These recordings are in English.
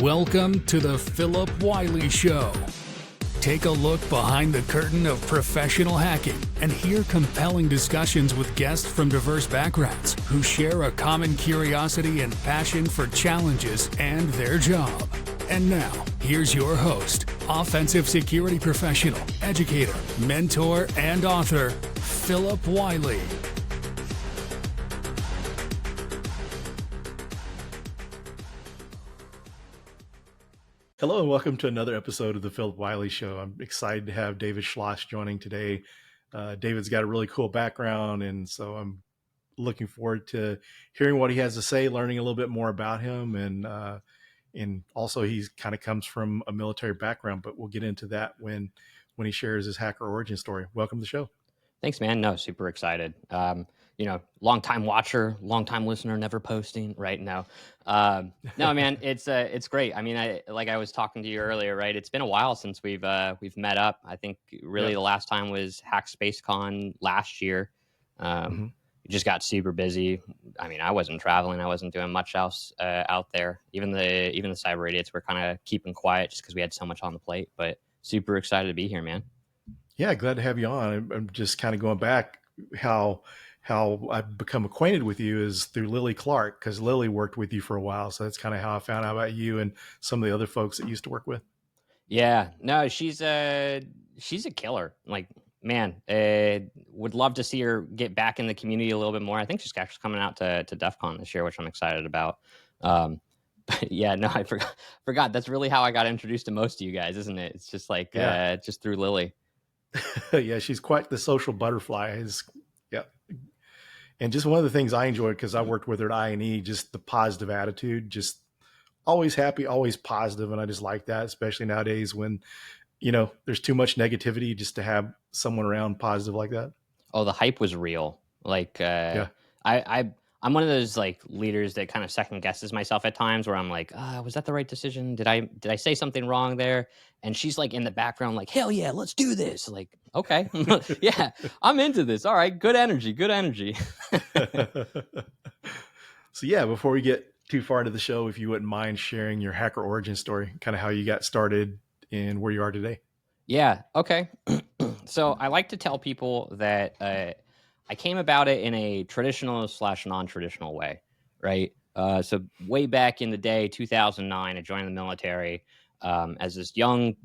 Welcome to the Philip Wiley Show. Take a look behind the curtain of professional hacking and hear compelling discussions with guests from diverse backgrounds who share a common curiosity and passion for challenges and their job. And now, here's your host, offensive security professional, educator, mentor, and author, Philip Wiley. Hello and welcome to another episode of the Philip Wiley Show. I'm excited to have Dahvid Schloss joining today. David's got a really cool background, and so I'm looking forward to hearing what he has to say, learning a little bit more about him, and also he kind of comes from a military background, but we'll get into that when he shares his hacker origin story. Welcome to the show. Thanks, man. No, super excited. Long time watcher, long time listener, never posting. Right now, no, man, it's great. I mean, I was talking to you earlier, right? It's been a while since we've met up. I think really the last time was Hack SpaceCon last year. We just got super busy. I mean, I wasn't traveling. I wasn't doing much else out there. Even the cyber idiots were kind of keeping quiet just because we had so much on the plate. But super excited to be here, man. Yeah, glad to have you on. I'm just kind of going back how I've become acquainted with you is through Lily Clark, because Lily worked with you for a while. So that's kind of how I found out about you and some of the other folks that used to work with. Yeah, no, she's a killer. Like, man, would love to see her get back in the community a little bit more. I think she's actually coming out to DEF CON this year, which I'm excited about. But yeah, no, I forgot. That's really how I got introduced to most of you guys, isn't it? It's just like, just through Lily. Yeah, she's quite the social butterfly. And just one of the things I enjoyed, because I worked with her at I&E, just the positive attitude, just always happy, always positive. And I just like that, especially nowadays when, there's too much negativity, just to have someone around positive like that. Oh, the hype was real. Like, I'm one of those like leaders that kind of second guesses myself at times, where I'm like, was that the right decision? Did I say something wrong there? And she's like in the background, like, hell yeah, let's do this. Like, okay, yeah, I'm into this. All right, good energy. So yeah, before we get too far into the show, if you wouldn't mind sharing your hacker origin story, kind of how you got started and where you are today. Yeah. Okay. So I like to tell people that I came about it in a traditional / non-traditional way, right? So way back in the day, 2009, I joined the military as this young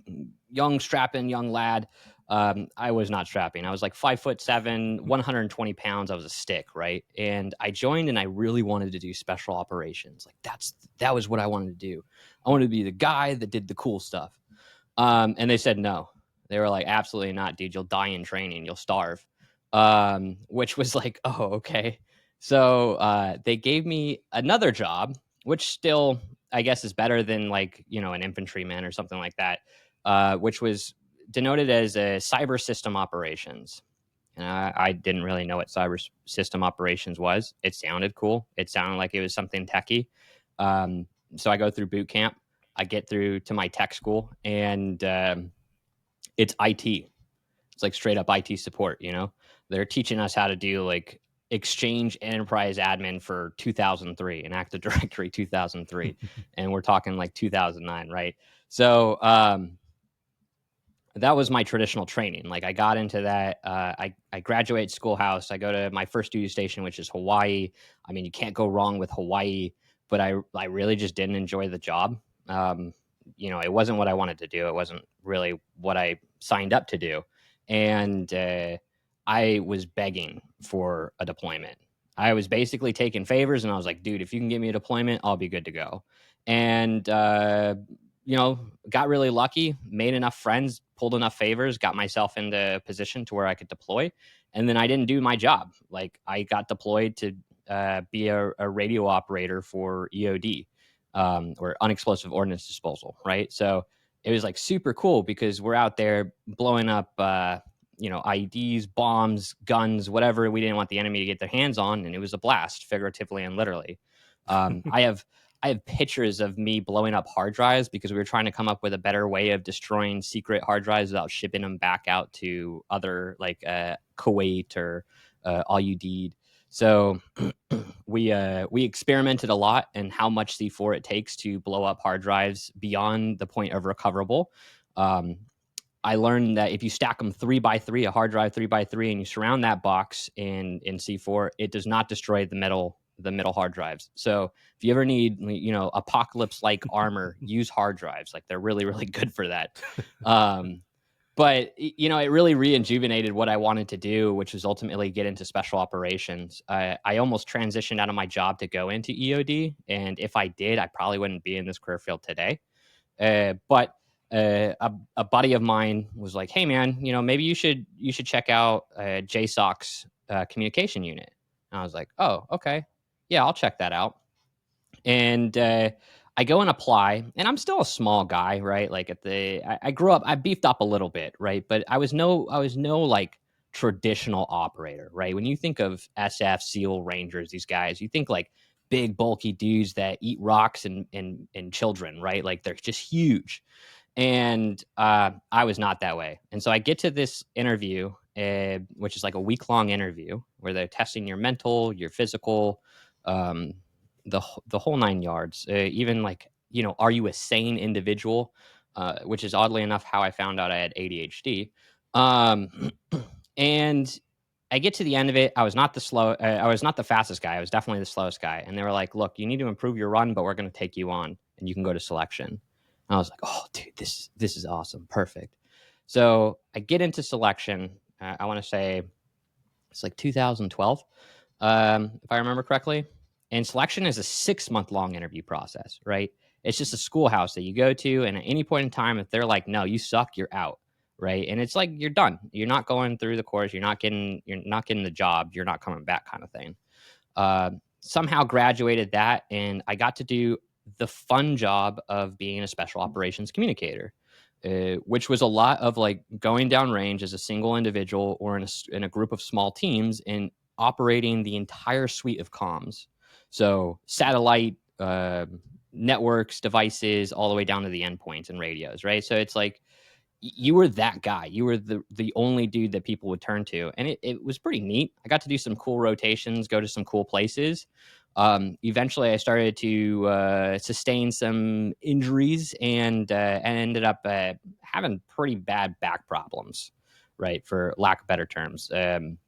strapping young lad. I was not strapping. I was like 5'7", 120 pounds. I was a stick, right? And I joined, and I really wanted to do special operations. Like that was what I wanted to do. I wanted to be the guy that did the cool stuff. And they said no. They were like, absolutely not, dude. You'll die in training. You'll starve. Which was like, oh, okay. So they gave me another job, which still, I guess, is better than like, an infantryman or something like that, which was denoted as a cyber system operations. And I didn't really know what cyber system operations was. It sounded cool. It sounded like it was something techie. So I go through boot camp. I get through to my tech school, and it's IT. It's like straight up IT support, They're teaching us how to do like Exchange Enterprise Admin for 2003 and Active Directory 2003. And we're talking like 2009, right? So that was my traditional training. Like I got into that. I graduate schoolhouse. I go to my first duty station, which is Hawaii. I mean, you can't go wrong with Hawaii, but I really just didn't enjoy the job. It wasn't what I wanted to do. It wasn't really what I signed up to do. And I was begging for a deployment. I was basically taking favors, and I was like, dude, if you can give me a deployment, I'll be good to go. And, got really lucky, made enough friends, pulled enough favors, got myself into a position to where I could deploy. And then I didn't do my job. Like I got deployed to be a radio operator for EOD, or unexplosive ordnance disposal, right? So it was like super cool because we're out there blowing up, IEDs, bombs, guns, whatever we didn't want the enemy to get their hands on, and it was a blast, figuratively and literally. I have pictures of me blowing up hard drives because we were trying to come up with a better way of destroying secret hard drives without shipping them back out to other like Kuwait or Al Udeid. So we experimented a lot in how much C4 it takes to blow up hard drives beyond the point of recoverable. I learned that if you stack them 3 by 3, a hard drive 3 by 3, and you surround that box in C4, it does not destroy the middle hard drives. So if you ever need, apocalypse like armor, use hard drives. Like, they're really, really good for that. But it really rejuvenated what I wanted to do, which was ultimately get into special operations. I almost transitioned out of my job to go into EOD, and if I did, I probably wouldn't be in this career field today. But a buddy of mine was like, "Hey, man, maybe you should check out JSOC's communication unit." And I was like, "Oh, okay, yeah, I'll check that out." And I go and apply, and I'm still a small guy, right? Like I grew up, I beefed up a little bit, right? But I was no like traditional operator, right? When you think of SF, SEAL, Rangers, these guys, you think like big, bulky dudes that eat rocks and children, right? Like, they're just huge. And I was not that way. And so I get to this interview, which is like a week-long interview where they're testing your mental, your physical, the whole 9 yards. Even like, are you a sane individual? Which is oddly enough how I found out I had ADHD. And I get to the end of it. I was not the fastest guy. I was definitely the slowest guy. And they were like, "Look, you need to improve your run, but we're going to take you on, and you can go to selection." I was like, "Oh, dude, this is awesome. Perfect." So I get into selection. I want to say it's like 2012, if I remember correctly. And selection is a 6-month long interview process, right? It's just a schoolhouse that you go to. And at any point in time, if they're like, "No, you suck, you're out." Right. And it's like, you're done. You're not going through the course. You're not getting the job. You're not coming back, kind of thing. Somehow graduated that, and I got to do the fun job of being a special operations communicator, which was a lot of like going downrange as a single individual or in a group of small teams and operating the entire suite of comms. So satellite, networks, devices, all the way down to the endpoints and radios, right? So it's like, you were that guy. You were the only dude that people would turn to. And it was pretty neat. I got to do some cool rotations, go to some cool places. Eventually, I started to sustain some injuries and ended up having pretty bad back problems, right, for lack of better terms. And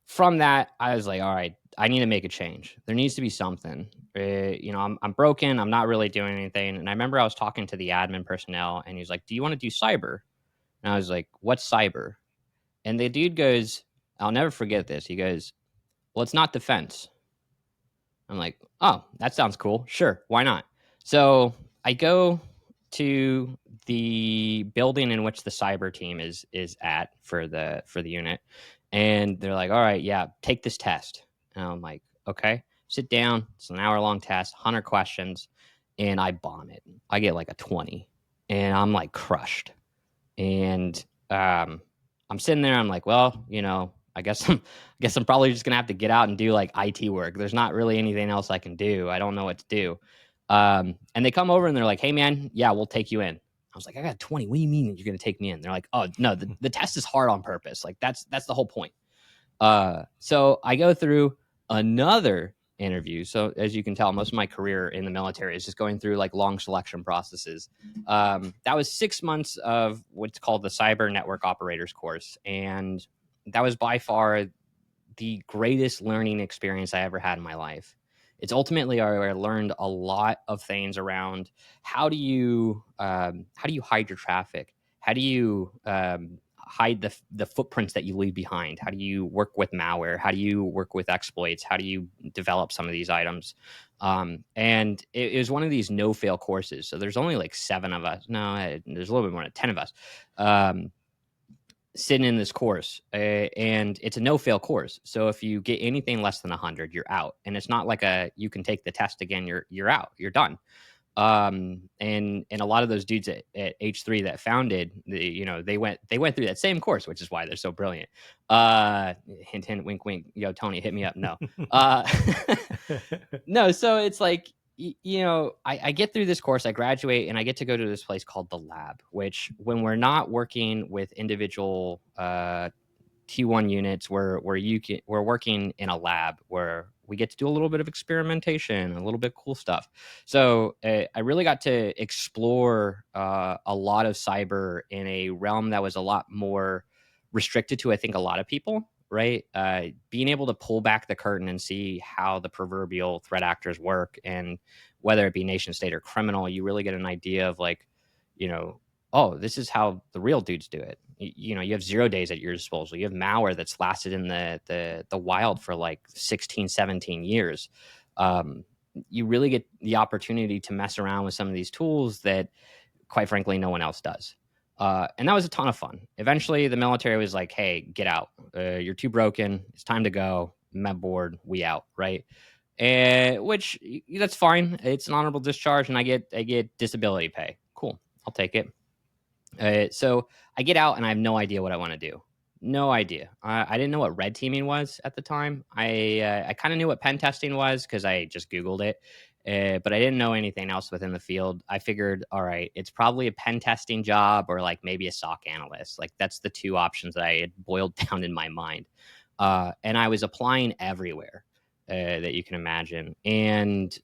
from that, I was like, all right, I need to make a change. There needs to be something. I'm broken. I'm not really doing anything. And I remember I was talking to the admin personnel, and he's like, "Do you want to do cyber?" And I was like, "What's cyber?" And the dude goes, I'll never forget this. He goes, "Well, it's not defense." I'm like, "Oh, that sounds cool. Sure, why not?" So I go to the building in which the cyber team is at for the unit, and they're like, "All right, yeah, take this test." And I'm like, "Okay." Sit down. It's an hour-long test, 100 questions, and I bomb it. I get like a 20, and I'm like crushed. And I'm sitting there. I'm like, well, I guess I'm probably just gonna have to get out and do like IT work. There's not really anything else I can do. I don't know what to do. And they come over and they're like, "Hey, man, yeah, we'll take you in." I was like, "I got 20. What do you mean you're gonna take me in?" They're like, "Oh no, the test is hard on purpose. Like, that's the whole point." So I go through another interview. So as you can tell, most of my career in the military is just going through like long selection processes. That was 6 months of what's called the Cyber Network Operators course. And that was by far the greatest learning experience I ever had in my life. It's ultimately where I learned a lot of things around how do you hide your traffic? How do you hide the footprints that you leave behind? How do you work with malware? How do you work with exploits? How do you develop some of these items? And it was one of these no-fail courses. So there's only like 7 of us. No, there's a little bit more than 10 of us. Sitting in this course, and it's a no-fail course. So if you get anything less than 100, you're out. And it's not like you can take the test again. You're out. You're done. And a lot of those dudes at H3 that founded, they went through that same course, which is why they're so brilliant. Hint, hint, wink, wink. Yo, Tony, hit me up. No, no. So it's like, I get through this course, I graduate, and I get to go to this place called the lab, which when we're not working with individual T1 units where we're working in a lab where we get to do a little bit of experimentation, a little bit cool stuff. So I really got to explore a lot of cyber in a realm that was a lot more restricted to, I think, a lot of people, right? Being able to pull back the curtain and see how the proverbial threat actors work, and whether it be nation state or criminal, you really get an idea of like, oh, this is how the real dudes do it. You have 0 days at your disposal. You have malware that's lasted in the wild for like 16, 17 years. You really get the opportunity to mess around with some of these tools that, quite frankly, no one else does. And that was a ton of fun. Eventually, the military was like, hey, get out. You're too broken. It's time to go. Med board, we out, right? Which, that's fine. It's an honorable discharge, and I get disability pay. Cool. I'll take it. So I get out and I have no idea what I want to do. No idea. I didn't know what red teaming was at the time. I kind of knew what pen testing was because I just Googled it, but I didn't know anything else within the field. I figured, all right, it's probably a pen testing job or like maybe a SOC analyst. Like that's the two options that I had boiled down in my mind. And I was applying everywhere that you can imagine. And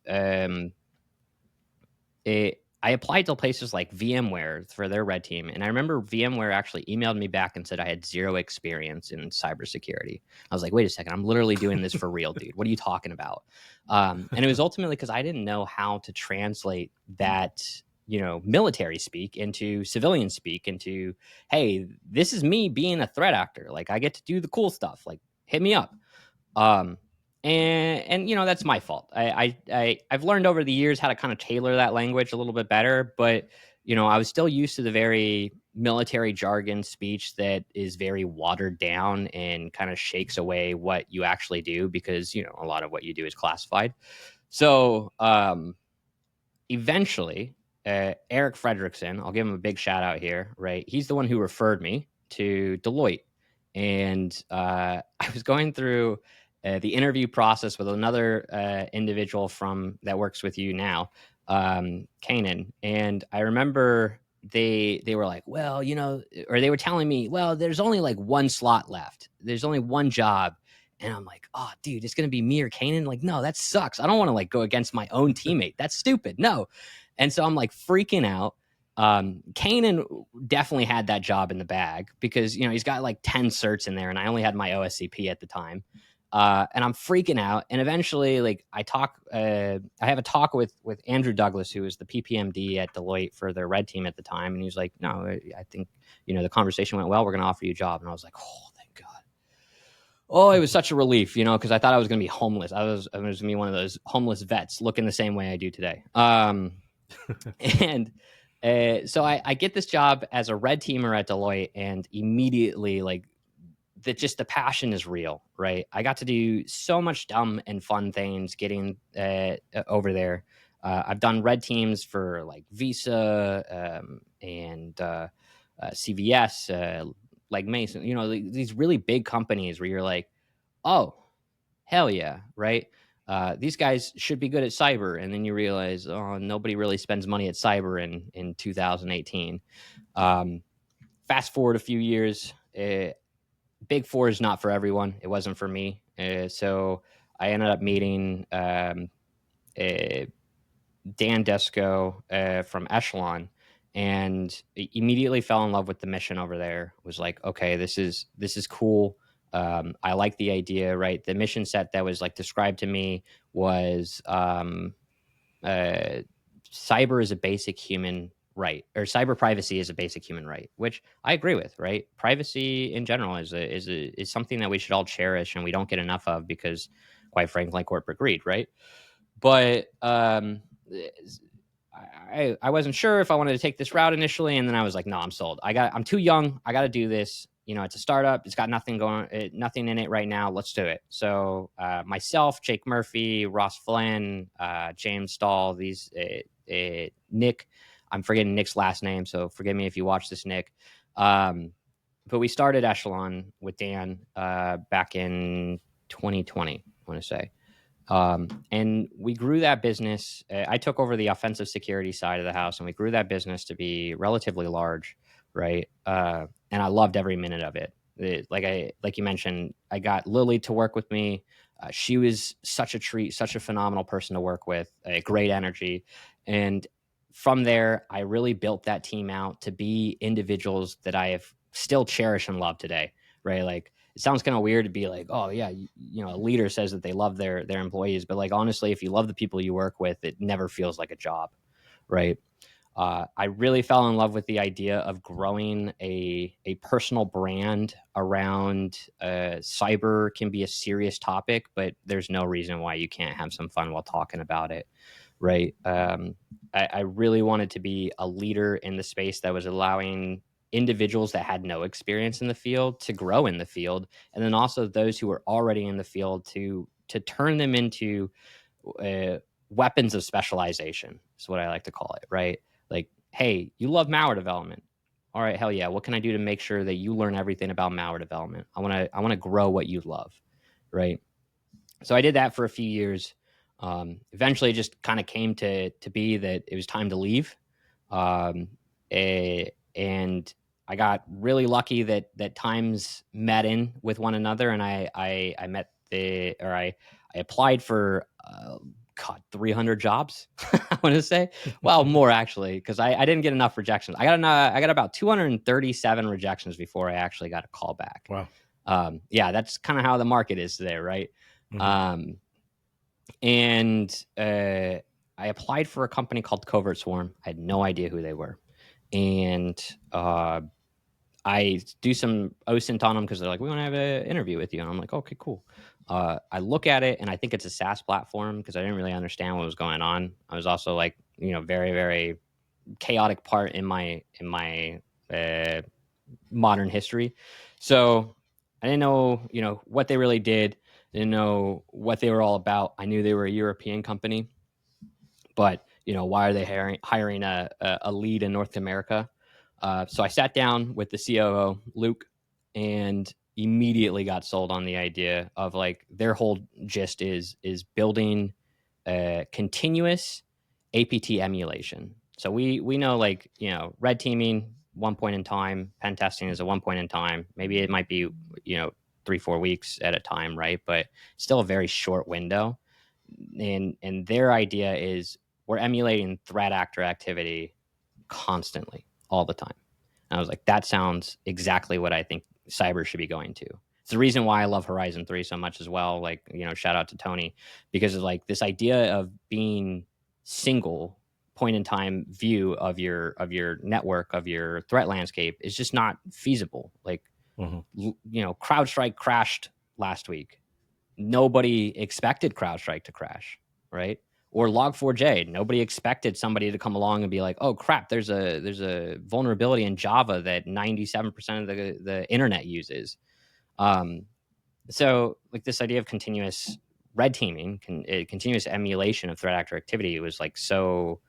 I applied to places like VMware for their red team. And I remember VMware actually emailed me back and said I had 0 experience in cybersecurity. I was like, wait a second, I'm literally doing this for real, dude. What are you talking about? And it was ultimately because I didn't know how to translate that, military speak into civilian speak into, hey, this is me being a threat actor. Like I get to do the cool stuff. Like hit me up. And that's my fault. I've learned over the years how to kind of tailor that language a little bit better, but I was still used to the very military jargon speech that is very watered down and kind of shakes away what you actually do because a lot of what you do is classified. So eventually, Eric Fredrickson, I'll give him a big shout out here, right? He's the one who referred me to Deloitte, and I was going through the interview process with another individual that works with you now, Kanan. And I remember they were like, well, or they were telling me, well, there's only like 1 slot left. There's only 1 job. And I'm like, oh, dude, it's going to be me or Kanan. Like, no, that sucks. I don't want to like go against my own teammate. That's stupid. No. And so I'm like freaking out. Kanan definitely had that job in the bag because, he's got like 10 certs in there and I only had my OSCP at the time. And I'm freaking out. And eventually, like I have a talk with Andrew Douglas, who was the PPMD at Deloitte for their red team at the time. And he was like, no, I think, the conversation went well. We're going to offer you a job. And I was like, oh, thank God. Oh, it was such a relief, because I thought I was going to be homeless. I was going to be one of those homeless vets looking the same way I do today. And so I get this job as a red teamer at Deloitte, and immediately like the passion is real, right? I got to do so much dumb and fun things getting over there. I've done red teams for like Visa and CVS, like Mason, these really big companies where you're like, oh, hell yeah, right? These guys should be good at cyber. And then you realize, oh, nobody really spends money at cyber in 2018. Fast forward a few years, Big Four is not for everyone. It wasn't for me. So I ended up meeting Dan Desco from Echelon, and immediately fell in love with the mission over there. Was like, okay, this is cool. I like the idea, right? The mission set that was like described to me was cyber is a basic human right, or cyber privacy is a basic human right, which I agree with, right? Privacy in general is something that we should all cherish and we don't get enough of because, quite frankly, corporate greed, right? But I wasn't sure if I wanted to take this route initially, and then I was like, no, I'm sold. I'm too young. I got to do this. It's a startup. It's got nothing nothing in it right now. Let's do it. So myself, Jake Murphy, Ross Flynn, James Stahl, Nick. I'm forgetting Nick's last name, so forgive me if you watch this, Nick. But we started Echelon with Dan back in 2020, I want to say. And we grew that business. I took over the offensive security side of the house, and we grew that business to be relatively large, right? And I loved every minute of it. Like you mentioned, I got Lily to work with me. She was such a treat, such a phenomenal person to work with, a great energy. And from there, I really built that team out to be individuals that I have still cherish and love today, right? Like, it sounds kind of weird to be like, oh yeah, a leader says that they love their employees, but like, honestly, if you love the people you work with, it never feels like a job, right? I really fell in love with the idea of growing a personal brand around cyber. Can be a serious topic, but there's no reason why you can't have some fun while talking about it, right? I really wanted to be a leader in the space that was allowing individuals that had no experience in the field to grow in the field, and then also those who were already in the field to turn them into weapons of specialization, is what I like to call it, right? Like, hey, you love malware development. All right, hell yeah. What can I do to make sure that you learn everything about malware development? I want to grow what you love, right? So I did that for a few years. Eventually, it just kind of came to be that it was time to leave, and I got really lucky that times met in with one another, and I applied for 300 jobs. I want to say, well, more actually, because I didn't get enough rejections. I got about 237 rejections before I actually got a call back. Wow. Yeah, that's kind of how the market is today, right? Mm-hmm. And I applied for a company called Covert Swarm. I had no idea who they were, and I do some OSINT on them because they're like, we want to have an interview with you. And I'm like, okay, cool. I look at it and I think it's a SaaS platform because I didn't really understand what was going on. I was also like, very, very chaotic part in my modern history. So I didn't know, what they really did. Didn't know what they were all about. I knew they were a European company, but why are they hiring a lead in North America? So I sat down with the COO, Luke, and immediately got sold on the idea of like their whole gist is building continuous APT emulation. So we know like, red teaming, one point in time, pen testing is a one point in time. Maybe it might be, 3-4 weeks at a time, right? But still a very short window. And their idea is we're emulating threat actor activity constantly, all the time. And I was like, that sounds exactly what I think cyber should be going to. It's the reason why I love Horizon 3 so much as well. Like, shout out to Tony, because of like this idea of being single point in time view of your network, of your threat landscape is just not feasible. Like, CrowdStrike crashed last week. Nobody expected CrowdStrike to crash, right? Or Log4j. Nobody expected somebody to come along and be like, "Oh crap, there's a vulnerability in Java that 97% of the internet uses." So like this idea of continuous red teaming, continuous emulation of threat actor activity was like so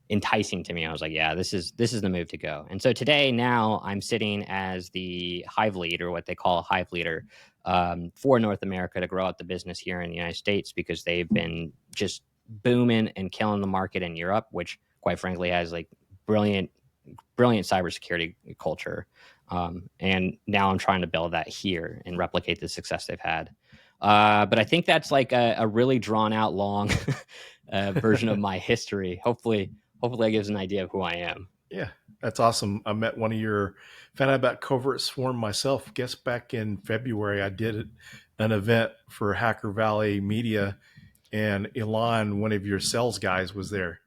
enticing to me. I was like, yeah, this is the move to go. And so today, now I'm sitting as the Hive Leader, what they call a Hive Leader, for North America to grow out the business here in the United States, because they've been just booming and killing the market in Europe, which quite frankly has like brilliant cybersecurity culture. And now I'm trying to build that here and replicate the success they've had. But I think that's like a really drawn out long version of my history. Hopefully that gives an idea of who I am. Yeah, that's awesome. I met found out about Covert Swarm myself. Guess back in February, I did an event for Hacker Valley Media, and Elon, one of your sales guys, was there.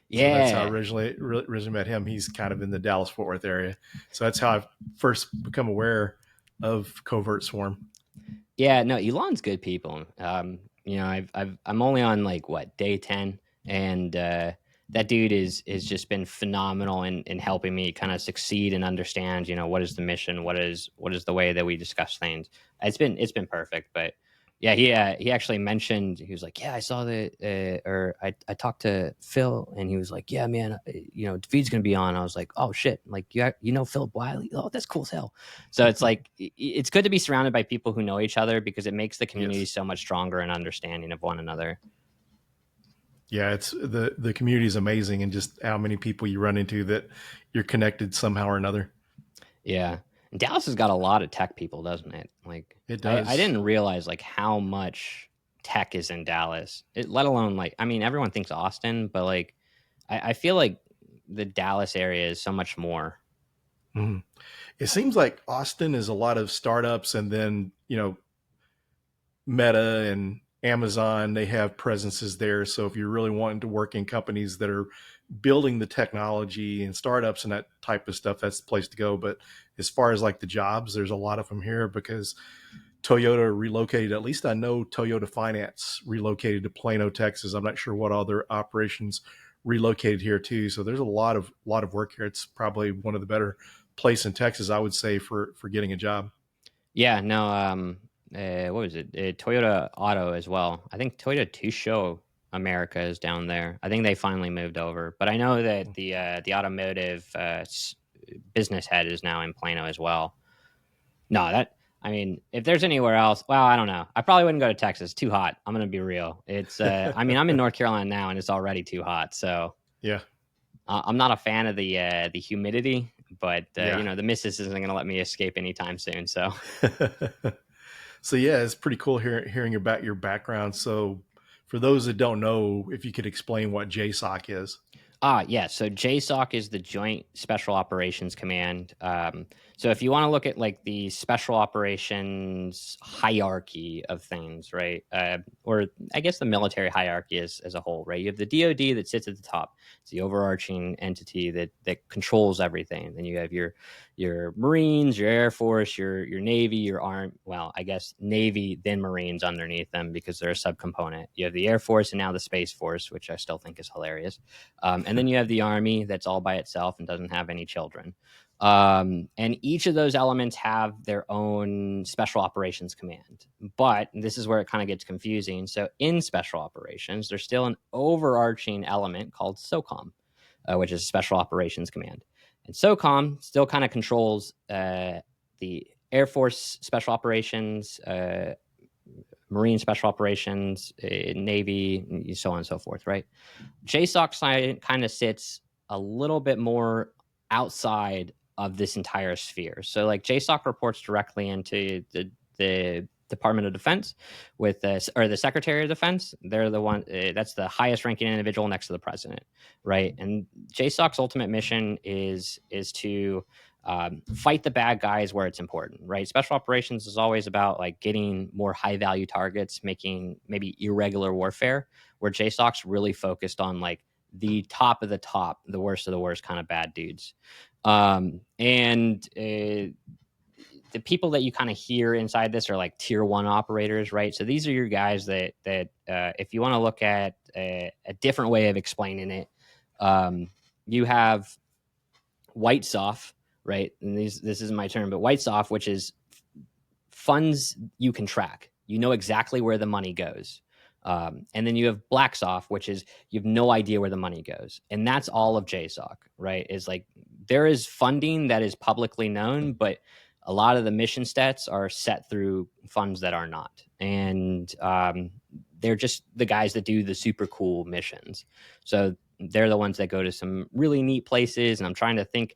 Yeah. So that's how I originally met him. He's kind of in the Dallas-Fort Worth area. So that's how I've first become aware of Covert Swarm. Yeah, no, Elon's good people. I'm only on like day 10, and that dude is just been phenomenal in helping me kind of succeed and understand, what is the mission, what is the way that we discuss things. It's been perfect. But yeah, he actually mentioned, he was like, yeah, I saw I talked to Phil, and he was like, yeah, man, David's gonna be on. I was like, oh shit, like Philip Wiley. Oh, that's cool as hell. So it's like, it's good to be surrounded by people who know each other, because it makes the community so much stronger and understanding of one another. Yeah, it's the community is amazing, and just how many people you run into that you're connected somehow or another. Yeah. Dallas has got a lot of tech people, doesn't it? Like It does. I didn't realize like how much tech is in Dallas, let alone like, I mean, everyone thinks Austin, but like, I feel like the Dallas area is so much more. Mhm. It seems like Austin is a lot of startups, and then, Meta and Amazon, they have presences there. So if you're really wanting to work in companies that are building the technology and startups and that type of stuff, that's the place to go. But as far as like the jobs, there's a lot of them here because Toyota relocated. At least I know Toyota Finance relocated to Plano, Texas. I'm not sure what other operations relocated here too. So there's a lot of work here. It's probably one of the better place in Texas, I would say, for getting a job. Yeah, no, what was it? Toyota Auto as well. I think Toyota Tusho America is down there. I think they finally moved over, but I know that the automotive business head is now in Plano as well. No, I mean, if there's anywhere else, well, I don't know. I probably wouldn't go to Texas. Too hot. I'm gonna be real. It's I mean, I'm in North Carolina now, and it's already too hot. So Yeah. I'm not a fan of the humidity, but Yeah. the missus isn't gonna let me escape anytime soon. So. So yeah, it's pretty cool hearing about your background. So for those that don't know, if you could explain what JSOC is. Yeah. So JSOC is the Joint Special Operations Command. So if you want to look at like the special operations hierarchy of things, right? Or I guess the military hierarchy as a whole, right? You have the DoD that sits at the top. It's the overarching entity that controls everything. Then you have your Marines, your Air Force, your Navy, your Army. Well, I guess Navy, then Marines underneath them because they're a subcomponent. You have the Air Force and now the Space Force, which I still think is hilarious. And then you have the Army that's all by itself and doesn't have any children. And each of those elements have their own special operations command. But this is where it kind of gets confusing. So in special operations, there's still an overarching element called SOCOM, which is special operations command. And SOCOM still kind of controls the Air Force special operations, Marine special operations, Navy, so on and so forth, right? JSOC kind of sits a little bit more outside of this entire sphere. So like JSOC reports directly into the Department of Defense with or the Secretary of Defense. They're the one that's the highest ranking individual next to the president, right? And JSOC's ultimate mission is to fight the bad guys where it's important, right? Special operations is always about like getting more high value targets, making maybe irregular warfare, where JSOC's really focused on like the top of the top, the worst of the worst kind of bad dudes. And the people that you kind of hear inside this are like tier one operators, right? So these are your guys that if you want to look at a different way of explaining it, you have white soft, right? And this is my term, but white soft, which is funds you can track. You know exactly where the money goes. And then you have black soft, which is you have no idea where the money goes. And that's all of JSOC, right? Is like there is funding that is publicly known, but a lot of the mission stats are set through funds that are not. And they're just the guys that do the super cool missions. So they're the ones that go to some really neat places. And I'm trying to think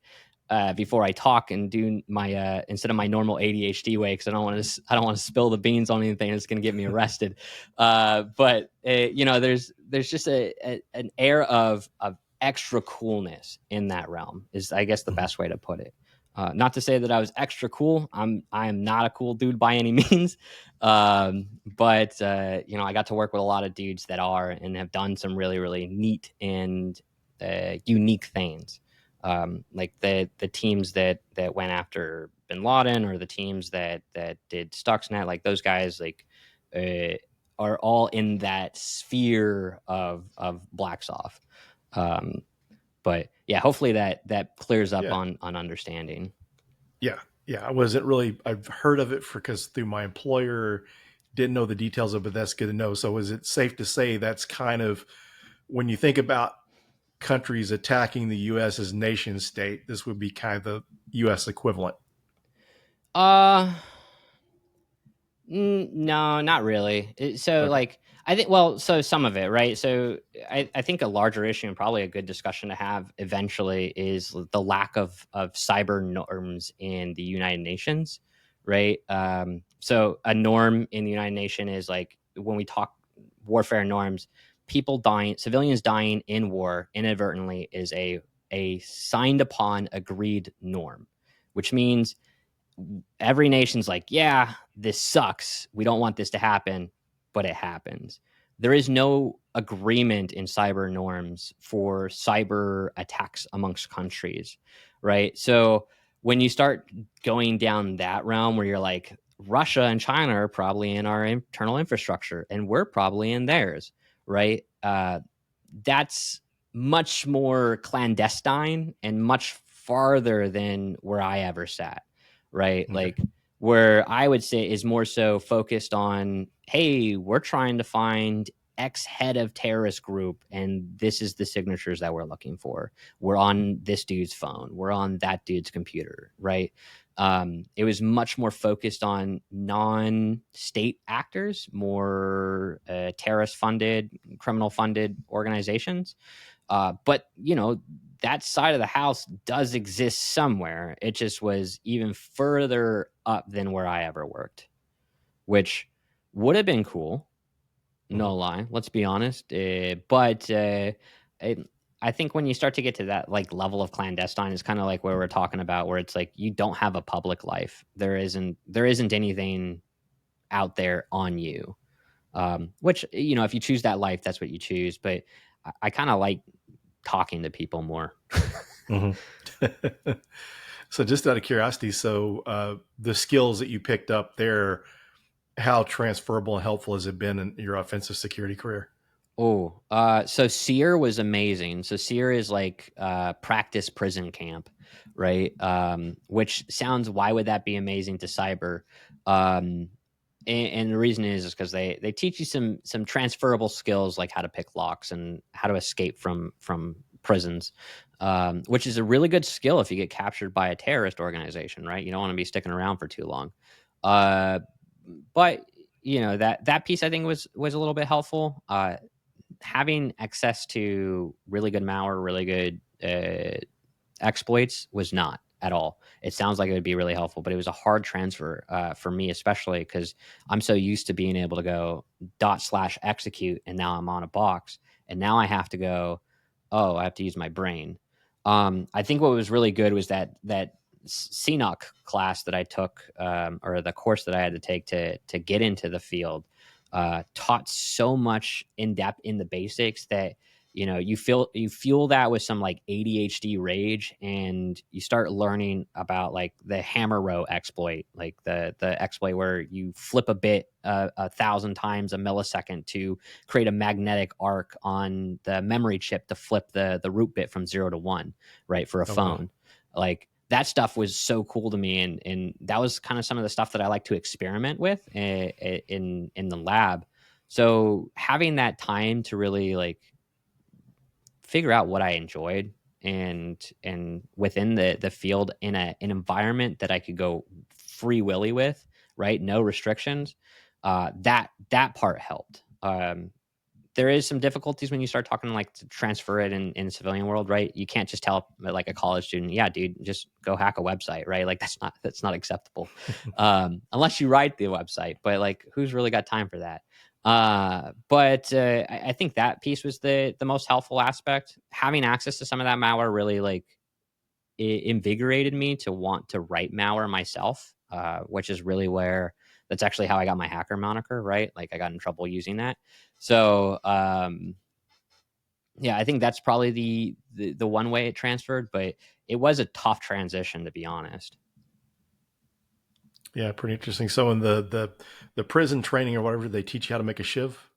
before I talk and do my instead of my normal ADHD way, because I don't want to spill the beans on anything that's going to get me arrested. But there's just an air of extra coolness in that realm is, I guess, the best way to put it. Not to say that I was extra cool. I am not a cool dude by any means. But I got to work with a lot of dudes that are and have done some really, really neat and unique things. Like the teams that went after Bin Laden, or the teams that did Stuxnet, like those guys, like are all in that sphere of Blacksoft. But yeah, hopefully that clears up on understanding. Yeah. I wasn't really, I've heard of it because through my employer, didn't know the details of it, but that's good to know. So is it safe to say that's kind of, when you think about countries attacking the U.S. as nation state, this would be kind of the U.S. equivalent? No, not really. So Okay. like, I think, well, so some of it, right? So I think a larger issue and probably a good discussion to have eventually is the lack of cyber norms in the United Nations, right? So a norm in the United Nations is like when we talk warfare norms, people dying, civilians dying in war inadvertently is a signed upon agreed norm, which means every nation's like, yeah, this sucks. We don't want this to happen, but it happens. There is no agreement in cyber norms for cyber attacks amongst countries, right? So when you start going down that realm where you're like, Russia and China are probably in our internal infrastructure and we're probably in theirs, right? That's much more clandestine and much farther than where I ever sat, right? Okay. Like where I would say is more so focused on, hey, we're trying to find X head of terrorist group, and this is the signatures that we're looking for. We're on this dude's phone. We're on that dude's computer, right? It was much more focused on non-state actors, more terrorist-funded, criminal-funded organizations. But that side of the house does exist somewhere. It just was even further up than where I ever worked, which would have been cool. No lie, let's be honest. But I think when you start to get to that like level of clandestine, it's kind of like where we're talking about, where it's like you don't have a public life. There isn't anything out there on you. Which if you choose that life, that's what you choose. But I kind of like talking to people more. Mm-hmm. So just out of curiosity, so the skills that you picked up there, how transferable and helpful has it been in your offensive security career? Oh, so Seer was amazing. So Seer is like practice prison camp, right? Which sounds, why would that be amazing to cyber? And the reason is because they teach you some transferable skills, like how to pick locks and how to escape from prisons, which is a really good skill if you get captured by a terrorist organization, right? You don't want to be sticking around for too long. But that piece I think was a little bit helpful. Having access to really good malware, really good exploits was not at all. It sounds like it would be really helpful, but it was a hard transfer for me, especially because I'm so used to being able to go /execute, and now I'm on a box, and now I have to go, oh, I have to use my brain. I think what was really good was that CNOC class that I took, or the course that I had to take to get into the field, taught so much in depth in the basics that you fuel that with some like ADHD rage, and you start learning about like the hammer row exploit, like the exploit where you flip a bit 1,000 times a millisecond to create a magnetic arc on the memory chip to flip the root bit from 0 to 1, right, for a phone. Wow. Like that stuff was so cool to me, and that was kind of some of the stuff that I like to experiment with in the lab. So having that time to really like figure out what I enjoyed and within the field in an environment that I could go free willy with, right? No restrictions. That part helped. There is some difficulties when you start talking like to transfer it in the civilian world, right? You can't just tell like a college student, yeah, dude, just go hack a website, right? Like that's not acceptable. Unless you write the website, but like who's really got time for that? But I think that piece was the most helpful aspect. Having access to some of that malware really like it invigorated me to want to write malware myself, which is really where that's actually how I got my hacker moniker, right? Like I got in trouble using that. So yeah, I think that's probably the one way it transferred, but it was a tough transition, to be honest. Yeah, pretty interesting. So in the prison training or whatever, they teach you how to make a shiv?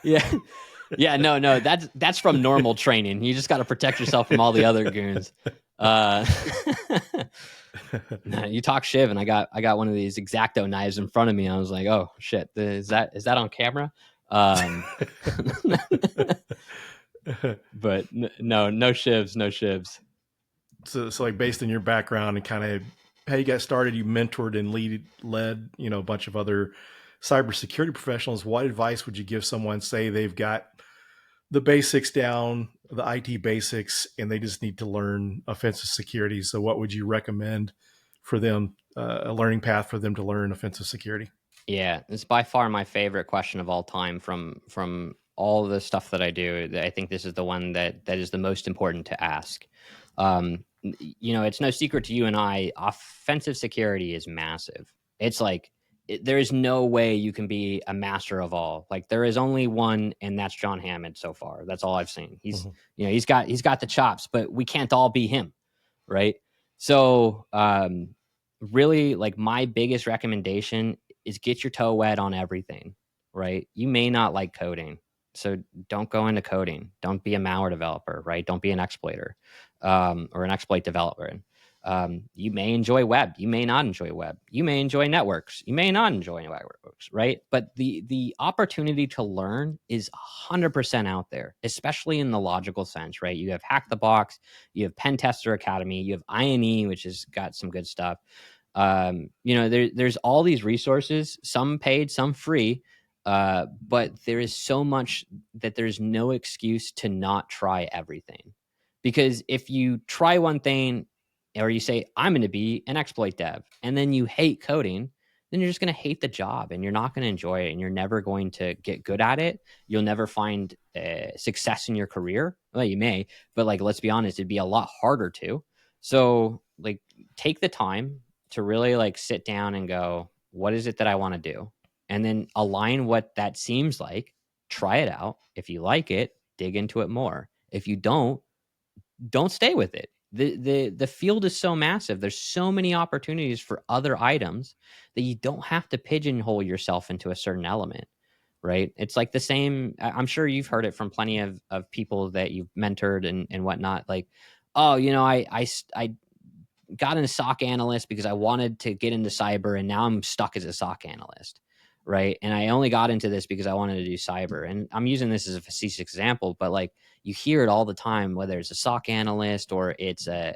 Yeah, no, that's from normal training. You just got to protect yourself from all the other goons. You talk shiv, and I got one of these X-Acto knives in front of me. I was like, oh shit, is that on camera? But no shivs. So like based on your background and kind of how you got started, you mentored and led a bunch of other cybersecurity professionals, what advice would you give someone, say they've got the basics down, the IT basics, and they just need to learn offensive security? So what would you recommend for them, a learning path for them to learn offensive security? Yeah, it's by far my favorite question of all time from all the stuff that I do. I think this is the one that is the most important to ask. It's no secret to you and I, offensive security is massive. It's like there is no way you can be a master of all. Like there is only one, and that's John Hammond so far. That's all I've seen. He's he's got the chops, but we can't all be him, right? So really, like my biggest recommendation is get your toe wet on everything, right? You may not like coding, so don't go into coding. Don't be a malware developer, right? Don't be an exploiter or an exploit developer. You may enjoy web. You may not enjoy web. You may enjoy networks. You may not enjoy networks, right? But the opportunity to learn is 100% out there, especially in the logical sense, right? You have Hack the Box, you have Pen Tester Academy, you have INE, which has got some good stuff. There's all these resources, some paid, some free, but there is so much that there's no excuse to not try everything. Because if you try one thing, or you say, I'm going to be an exploit dev, and then you hate coding, then you're just going to hate the job and you're not going to enjoy it, and you're never going to get good at it. You'll never find success in your career. Well, you may, but like, let's be honest, it'd be a lot harder to. So like, take the time to really like sit down and go, what is it that I want to do? And then align what that seems like, try it out. If you like it, dig into it more. If you don't stay with it. The field is so massive. There's so many opportunities for other items that you don't have to pigeonhole yourself into a certain element, right? It's like the same. I'm sure you've heard it from plenty of people that you've mentored and whatnot. Like, oh, I got in a SOC analyst because I wanted to get into cyber, and now I'm stuck as a SOC analyst, right? And I only got into this because I wanted to do cyber. And I'm using this as a facetious example, but like you hear it all the time, whether it's a SOC analyst or it's a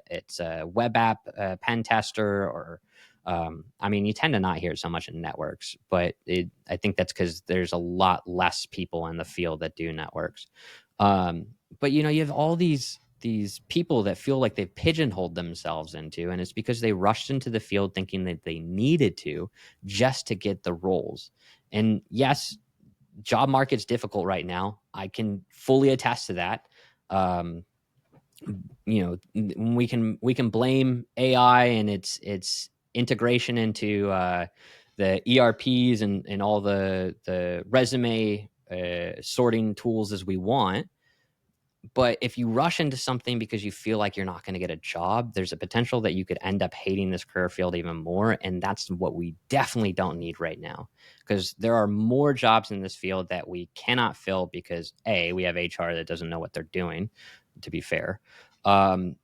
web app pen tester, or you tend to not hear it so much in networks, but I think that's because there's a lot less people in the field that do networks. But you have all these people that feel like they've pigeonholed themselves into, and it's because they rushed into the field thinking that they needed to just to get the roles. And yes, job market's difficult right now. I can fully attest to that. We can blame AI and its integration into the ERPs and all the resume sorting tools as we want. But if you rush into something because you feel like you're not going to get a job, there's a potential that you could end up hating this career field even more. And that's what we definitely don't need right now, because there are more jobs in this field that we cannot fill because A, we have HR that doesn't know what they're doing, to be fair. And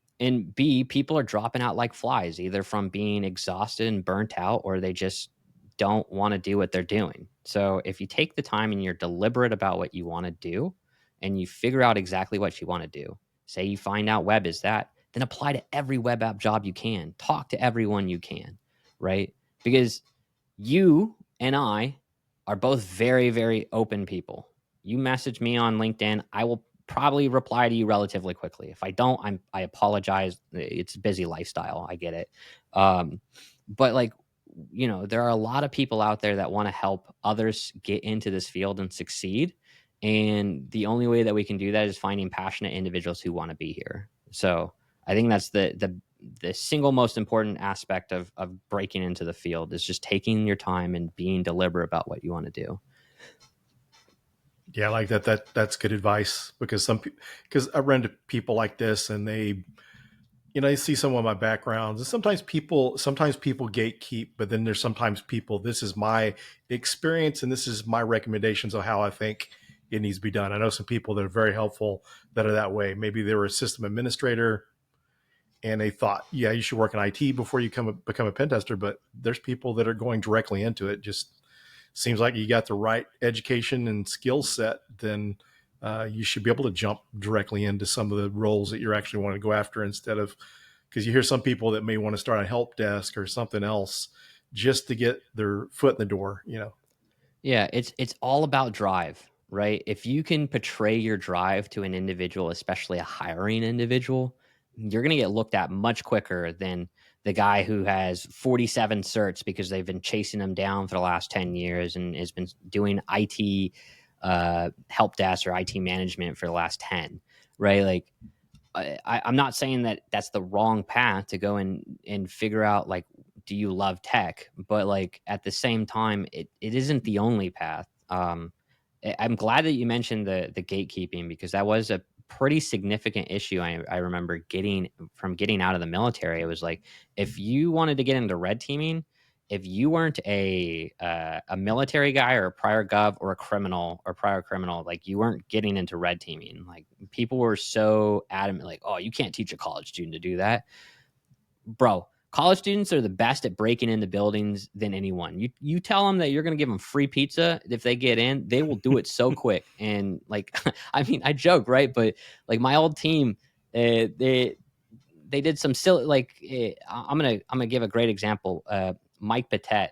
B, people are dropping out like flies, either from being exhausted and burnt out, or they just don't want to do what they're doing. So if you take the time and you're deliberate about what you want to do, and you figure out exactly what you want to do, say you find out web is that, then apply to every web app job you can. Talk to everyone you can, right? Because you and I are both very, very open people. You message me on LinkedIn, I will probably reply to you relatively quickly. If I don't, I apologize. It's a busy lifestyle. I get it. But like, there are a lot of people out there that want to help others get into this field and succeed. And the only way that we can do that is finding passionate individuals who want to be here. So I think that's the single most important aspect of breaking into the field, is just taking your time and being deliberate about what you want to do. Yeah, I like that. That's good advice, because because I run into people like this, and they see some of my backgrounds, and sometimes people gatekeep, but then there's sometimes people, this is my experience and this is my recommendations of how I think it needs to be done. I know some people that are very helpful that are that way. Maybe they were a system administrator and they thought, yeah, you should work in IT before you become a pen tester. But there's people that are going directly into it. Just seems like you got the right education and skill set, then you should be able to jump directly into some of the roles that you're actually wanting to go after, instead of, because you hear some people that may want to start a help desk or something else just to get their foot in the door, Yeah, it's all about drive, right? If you can portray your drive to an individual, especially a hiring individual, you're going to get looked at much quicker than the guy who has 47 certs because they've been chasing him down for the last 10 years and has been doing IT help desk or IT management for the last 10, right? Like I'm not saying that that's the wrong path to go and figure out, like, do you love tech? But like at the same time, it isn't the only path. I'm glad that you mentioned the gatekeeping, because that was a pretty significant issue. I remember getting out of the military. It was like, if you wanted to get into red teaming, if you weren't a military guy or a prior gov or a criminal or prior criminal, like, you weren't getting into red teaming. Like, people were so adamant, like, oh, you can't teach a college student to do that. Bro, college students are the best at breaking into buildings than anyone. You tell them that you're going to give them free pizza if they get in, they will do it so quick. And like, I mean, I joke, right? But like, my old team, they did some silly, like, I'm gonna give a great example. Mike Patet,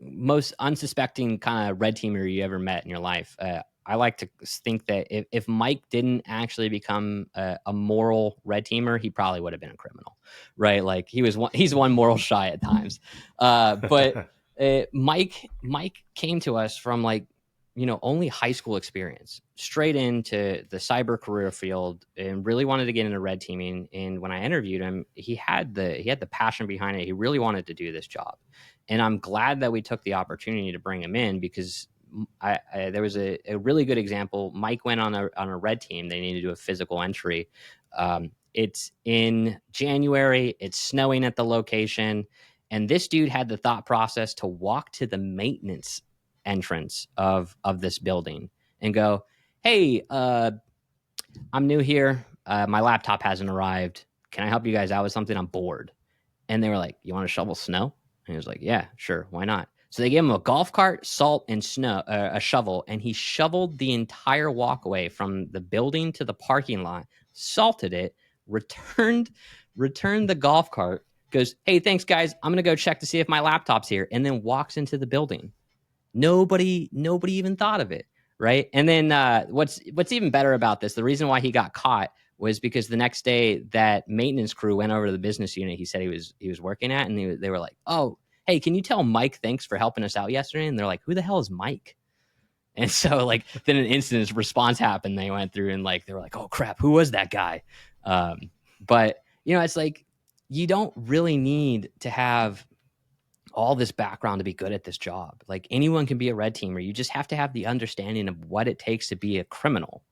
most unsuspecting kind of red teamer you ever met in your life. I like to think that if Mike didn't actually become a moral red teamer, he probably would have been a criminal, right? Like, he's one moral shy at times. But Mike came to us from, like, only high school experience, straight into the cyber career field, and really wanted to get into red teaming. And when I interviewed him, he had the passion behind it. He really wanted to do this job. And I'm glad that we took the opportunity to bring him in, because there was a really good example. Mike went on a red team. They needed to do a physical entry. It's in January. It's snowing at the location. And this dude had the thought process to walk to the maintenance entrance of this building and go, "Hey, I'm new here. My laptop hasn't arrived. Can I help you guys out with something? I'm bored." And they were like, "You want to shovel snow?" And he was like, "Yeah, sure. Why not?" So they gave him a golf cart, salt, and snow, a shovel, and he shoveled the entire walkway from the building to the parking lot, salted it, returned the golf cart, goes, "Hey, thanks, guys. I'm going to go check to see if my laptop's here," and then walks into the building. Nobody even thought of it, right? And then what's even better about this, the reason why he got caught was because the next day that maintenance crew went over to the business unit he said he was working at, and they were like, "Oh, hey, can you tell Mike thanks for helping us out yesterday?" And they're like, "Who the hell is Mike?" And so, like, then an incident response happened. They went through and, like, they were like, "Oh crap, who was that guy?" But it's like, you don't really need to have all this background to be good at this job. Like, anyone can be a red teamer. You just have to have the understanding of what it takes to be a criminal,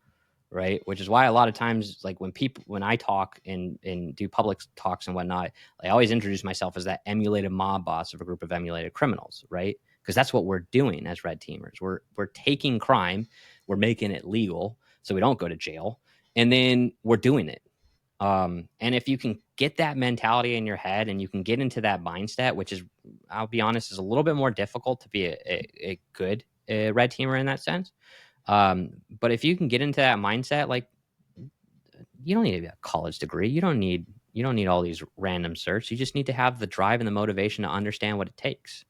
right? Which is why a lot of times, like, when I talk and do public talks and whatnot, I always introduce myself as that emulated mob boss of a group of emulated criminals, right? Because that's what we're doing as red teamers. We're taking crime, we're making it legal so we don't go to jail, and then we're doing it. And if you can get that mentality in your head and you can get into that mindset, which is, I'll be honest, is a little bit more difficult to be a good red teamer in that sense. But if you can get into that mindset, like, you don't need a college degree. You don't need all these random certs. You just need to have the drive and the motivation to understand what it takes.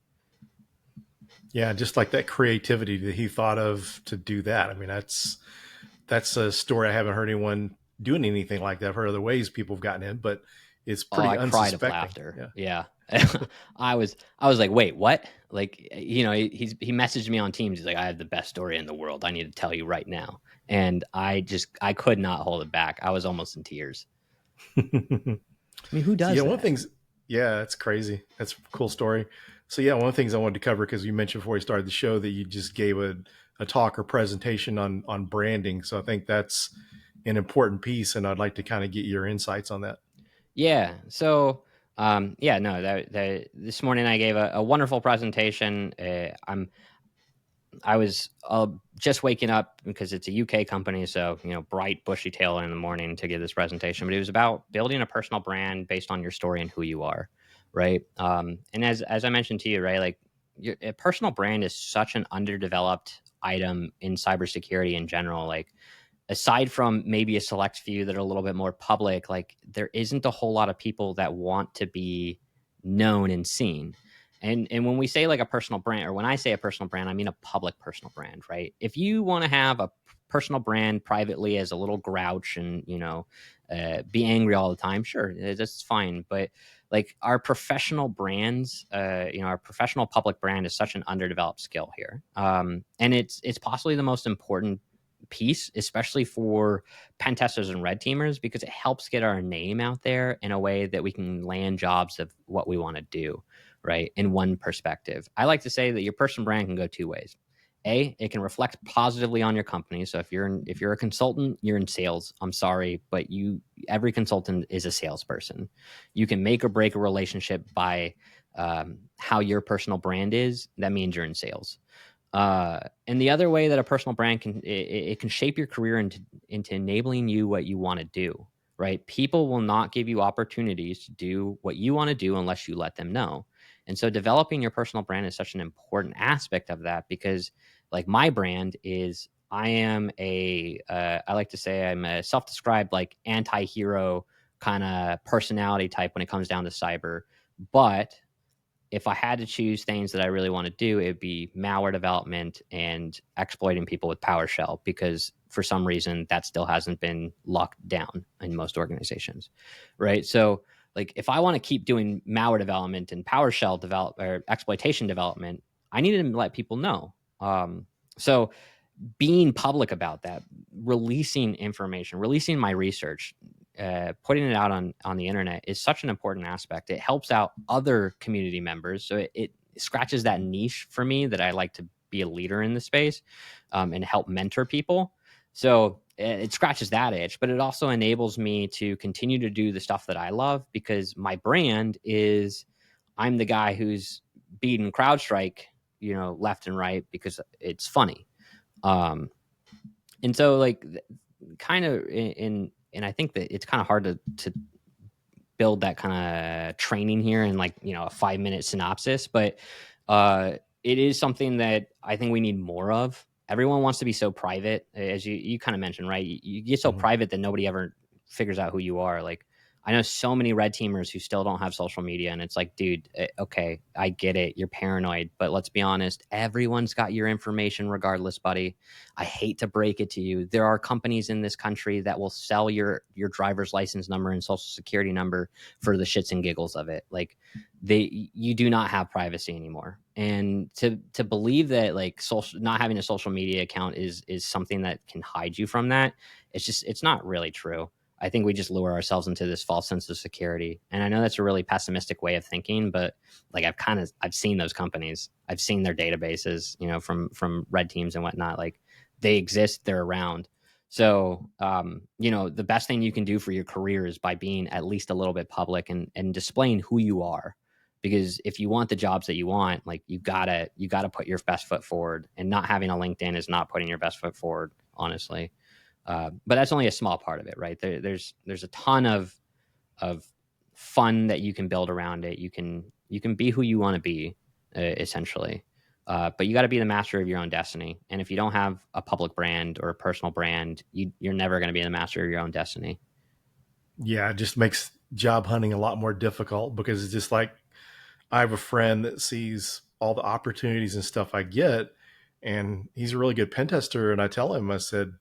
Yeah, just like that creativity that he thought of to do that. I mean, that's a story I haven't heard anyone doing anything like that. I've heard other ways people have gotten in, but it's pretty I cried of unsuspecting. laughter. Yeah. I was like, wait, what? Like, he messaged me on Teams. He's like, "I have the best story in the world. I need to tell you right now." And I could not hold it back. I was almost in tears. I mean, who does So, that? one of the things, that's crazy. That's a cool story. So one of the things I wanted to cover, because you mentioned before we started the show that you just gave a talk or presentation on branding. So I think that's an important piece, and I'd like to kind of get your insights on that. Yeah. So, this morning I gave a wonderful presentation. I was just waking up because it's a UK company, so bright, bushy tail in the morning to give this presentation. But it was about building a personal brand based on your story and who you are, right? And as I mentioned to you, right, like, a personal brand is such an underdeveloped item in cybersecurity in general. Like, aside from maybe a select few that are a little bit more public, like, there isn't a whole lot of people that want to be known and seen. And when we say like a personal brand, or when I say a personal brand, I mean a public personal brand, right? If you want to have a personal brand privately as a little grouch and, be angry all the time, sure, that's fine. But like our professional brands, our professional public brand is such an underdeveloped skill here. And it's possibly the most important piece, especially for pen testers and red teamers, because it helps get our name out there in a way that we can land jobs of what we want to do, right? In one perspective. I like to say that your personal brand can go two ways. It can reflect positively on your company. So if you're a consultant, you're in sales. I'm sorry, but every consultant is a salesperson. You can make or break a relationship by how your personal brand is. That means you're in sales. And the other way that a personal brand can shape your career into enabling you what you want to do, right? People will not give you opportunities to do what you want to do unless you let them know. And so developing your personal brand is such an important aspect of that, because like my brand is, I like to say I'm a self-described like anti-hero kind of personality type when it comes down to cyber. But if I had to choose things that I really want to do, it'd be malware development and exploiting people with PowerShell, because for some reason that still hasn't been locked down in most organizations, right? So like if I want to keep doing malware development and PowerShell or exploitation development, I need to let people know. So being public about that, releasing information, releasing my research, putting it out on the internet is such an important aspect. It helps out other community members. So it scratches that niche for me that I like to be a leader in the space, and help mentor people. So it scratches that itch, but it also enables me to continue to do the stuff that I love, because my brand is, I'm the guy who's beating CrowdStrike, left and right because it's funny. And so like kind of and I think that it's kind of hard to build that kind of training here in like, a 5-minute synopsis, but it is something that I think we need more of. Everyone wants to be so private, as you kind of mentioned, right? You get so private that nobody ever figures out who you are. Like I know so many red teamers who still don't have social media, and it's like, dude, okay, I get it. You're paranoid, but let's be honest. Everyone's got your information regardless, buddy. I hate to break it to you. There are companies in this country that will sell your driver's license number and social security number for the shits and giggles of it. Like you do not have privacy anymore. And to believe that like not having a social media account is something that can hide you from that, it's not really true. I think we just lure ourselves into this false sense of security. And I know that's a really pessimistic way of thinking, but like I've seen those companies. I've seen their databases, from red teams and whatnot. Like they exist, they're around. So, the best thing you can do for your career is by being at least a little bit public and displaying who you are. Because if you want the jobs that you want, like you gotta put your best foot forward, and not having a LinkedIn is not putting your best foot forward, honestly. But that's only a small part of it, right? There's a ton of fun that you can build around it. You can be who you want to be, essentially. But you got to be the master of your own destiny. And if you don't have a public brand or a personal brand, you're never going to be the master of your own destiny. Yeah, it just makes job hunting a lot more difficult, because it's just like I have a friend that sees all the opportunities and stuff I get, and he's a really good pen tester. And I tell him, I said,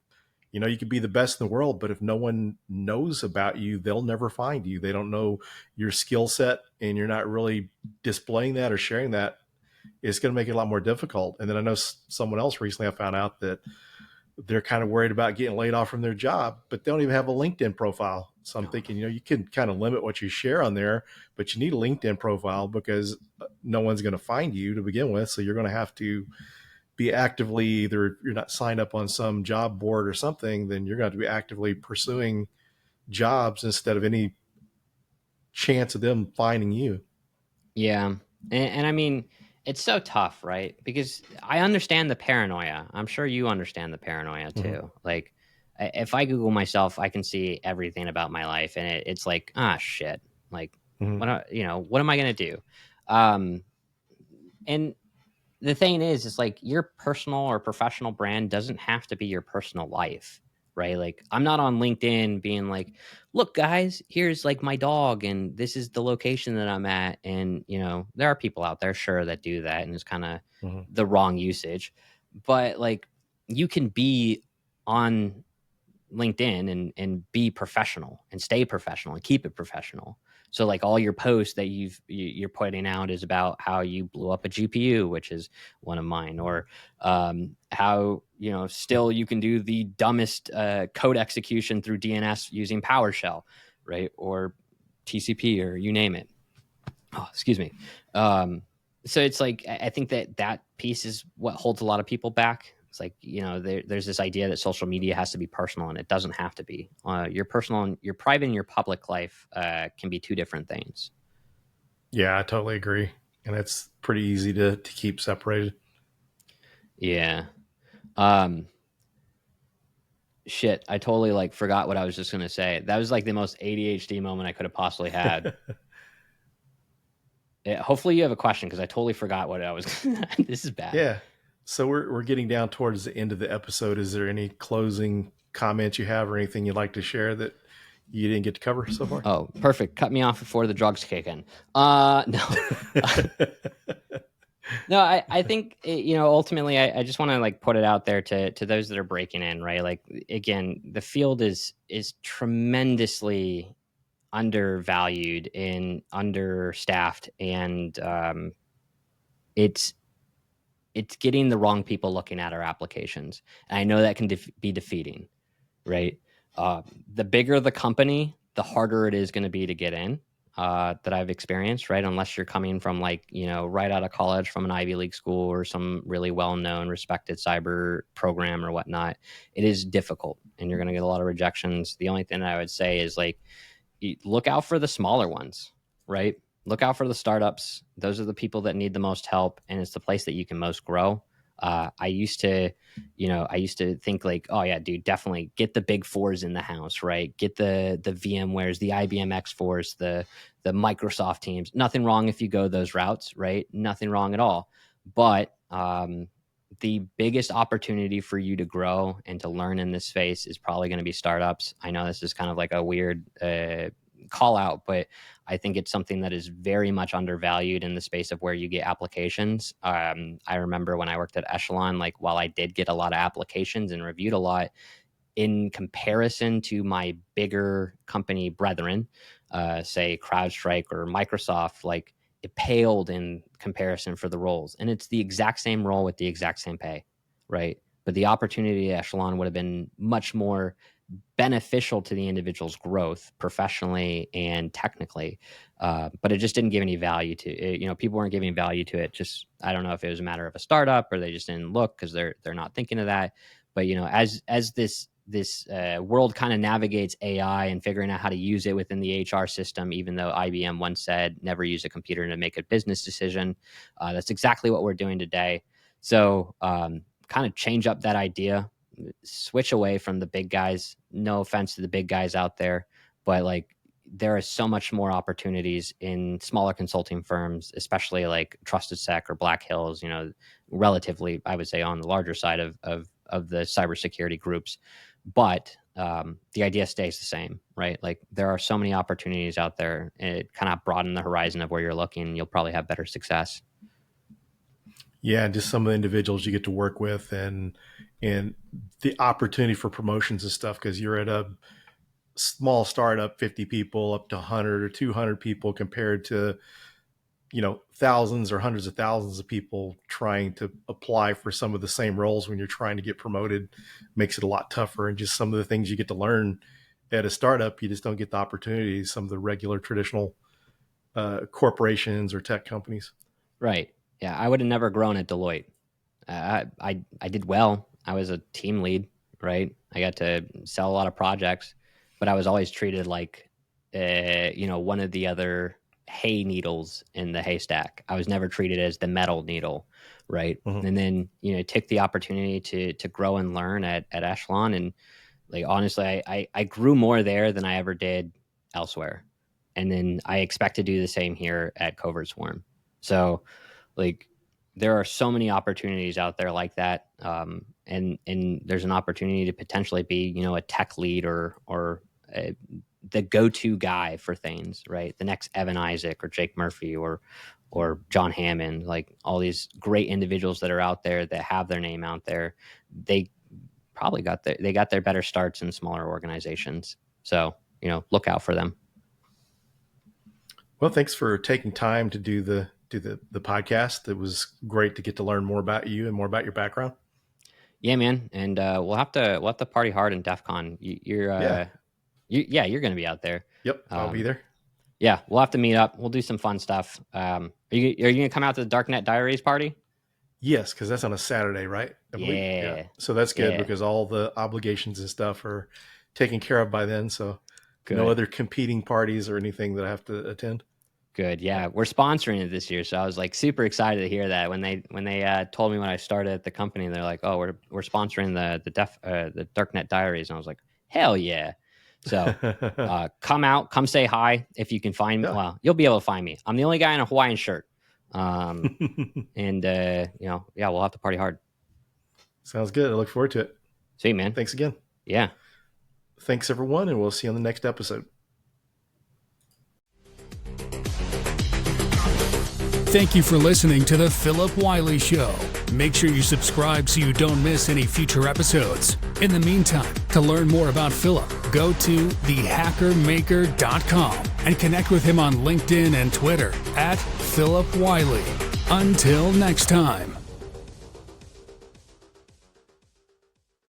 you could be the best in the world, but if no one knows about you, they'll never find you. They don't know your skill set, and you're not really displaying that or sharing that. It's going to make it a lot more difficult. And then I know someone else recently, I found out that they're kind of worried about getting laid off from their job, but they don't even have a LinkedIn profile. So I'm thinking, you can kind of limit what you share on there, but you need a LinkedIn profile, because no one's going to find you to begin with. So you're going to have to be actively, either you're not signed up on some job board or something, then you're going to be actively pursuing jobs instead of any chance of them finding you. Yeah. And I mean, it's so tough, right? Because I understand the paranoia. I'm sure you understand the paranoia too. Mm-hmm. Like if I Google myself, I can see everything about my life, and it's like, shit. Like, mm-hmm. What am I going to do? And the thing is like your personal or professional brand doesn't have to be your personal life, right? Like I'm not on LinkedIn being like, look guys, here's like my dog and this is the location that I'm at. And, you know, there are people out there, sure, that do that. And it's kind of the wrong usage, but like you can be on LinkedIn and be professional and stay professional and keep it professional. So like all your posts that you're putting out is about how you blew up a GPU, which is one of mine, or how, you know, still you can do the dumbest code execution through DNS using PowerShell, right? Or TCP, or you name it. Oh, excuse me. So it's like, I think that piece is what holds a lot of people back. It's like, you know, there's this idea that social media has to be personal, and it doesn't have to be. Your personal and your private and your public life can be two different things. Yeah, I totally agree. And it's pretty easy to keep separated. Yeah. Shit, I totally like forgot what I was just going to say. That was like the most ADHD moment I could have possibly had. Hopefully you have a question, because I totally forgot what I was. This is bad. Yeah. So we're getting down towards the end of the episode. Is there any closing comments you have, or anything you'd like to share that you didn't get to cover so far? Oh, perfect. Cut me off before the drugs kick in. No. No, I think, you know, ultimately I just want to like put it out there to those that are breaking in, right? Like, again, the field is tremendously undervalued and understaffed, and it's getting the wrong people looking at our applications. And I know that can be defeating, right? The bigger the company, the harder it is going to be to get in, that I've experienced, right? Unless you're coming from like, you know, right out of college from an Ivy League school or some really well-known, respected cyber program or whatnot, it is difficult and you're going to get a lot of rejections. The only thing that I would say is like, look out for the smaller ones, right? Look out for the startups. Those are the people that need the most help, and it's the place that you can most grow. I used to think like, oh yeah, dude, definitely get the big fours in the house, right? Get the VMwares, the IBM X4s, the Microsoft teams. Nothing wrong if you go those routes, right? Nothing wrong at all. But the biggest opportunity for you to grow and to learn in this space is probably going to be startups. I know this is kind of like a weird call out, but I think it's something that is very much undervalued in the space of where you get applications. I remember when I worked at Echelon, like while I did get a lot of applications and reviewed a lot, in comparison to my bigger company brethren, say CrowdStrike or Microsoft, like it paled in comparison for the roles. And it's the exact same role with the exact same pay, right? But the opportunity at Echelon would have been much more beneficial to the individual's growth professionally and technically, but it just didn't give any value to it. You know, people weren't giving value to it. Just, I don't know if it was a matter of a startup or they just didn't look because they're not thinking of that. But you know, as this world kind of navigates AI and figuring out how to use it within the HR system, even though IBM once said never use a computer to make a business decision, that's exactly what we're doing today. So kind of change up that idea, switch away from the big guys. No offense to the big guys out there, but like there is so much more opportunities in smaller consulting firms, especially like Trusted Sec or Black Hills, you know, relatively, I would say, on the larger side of the cybersecurity groups. But the idea stays the same, right? Like there are so many opportunities out there. It kind of broaden the horizon of where you're looking. You'll probably have better success. Yeah, just some of the individuals you get to work with, and the opportunity for promotions and stuff, because you're at a small startup, 50 people up to 100 or 200 people, compared to, you know, thousands or hundreds of thousands of people trying to apply for some of the same roles. When you're trying to get promoted, makes it a lot tougher. And just some of the things you get to learn at a startup, you just don't get the opportunities some of the regular traditional corporations or tech companies. Right. Yeah, I would have never grown at Deloitte. I did well. I was a team lead, right? I got to sell a lot of projects, but I was always treated like, you know, one of the other hay needles in the haystack. I was never treated as the metal needle, right? Mm-hmm. And then, you know, took the opportunity to grow and learn at Echelon, and like honestly, I grew more there than I ever did elsewhere. And then I expect to do the same here at Covert Swarm. So like there are so many opportunities out there like that. And there's an opportunity to potentially be, a tech lead or the go-to guy for things, right? The next Evan Isaac or Jake Murphy or John Hammond, like all these great individuals that are out there that have their name out there. They probably got their better starts in smaller organizations. So, look out for them. Well, thanks for taking time to do the podcast. It was great to get to learn more about you and more about your background. Yeah, man. And we'll have to party hard in DEF CON. You're going to be out there. Yep, I'll be there. Yeah, we'll have to meet up. We'll do some fun stuff. Are you going to come out to the Darknet Diaries party? Yes, because that's on a Saturday, right? I believe. Yeah. So that's good because all the obligations and stuff are taken care of by then. So no other competing parties or anything that I have to attend. Good. Yeah, we're sponsoring it this year, so I was like super excited to hear that when they told me when I started at the company. They're like, "Oh, we're sponsoring the Darknet Diaries," and I was like, "Hell yeah!" So come out, come say hi if you can find me. Yeah. Well, you'll be able to find me. I'm the only guy in a Hawaiian shirt, and we'll have to party hard. Sounds good. I look forward to it. See you, man. Thanks again. Yeah. Thanks everyone, and we'll see you on the next episode. Thank you for listening to The Philip Wiley Show. Make sure you subscribe so you don't miss any future episodes. In the meantime, to learn more about Philip, go to thehackermaker.com and connect with him on LinkedIn and Twitter @Philip Wiley. Until next time.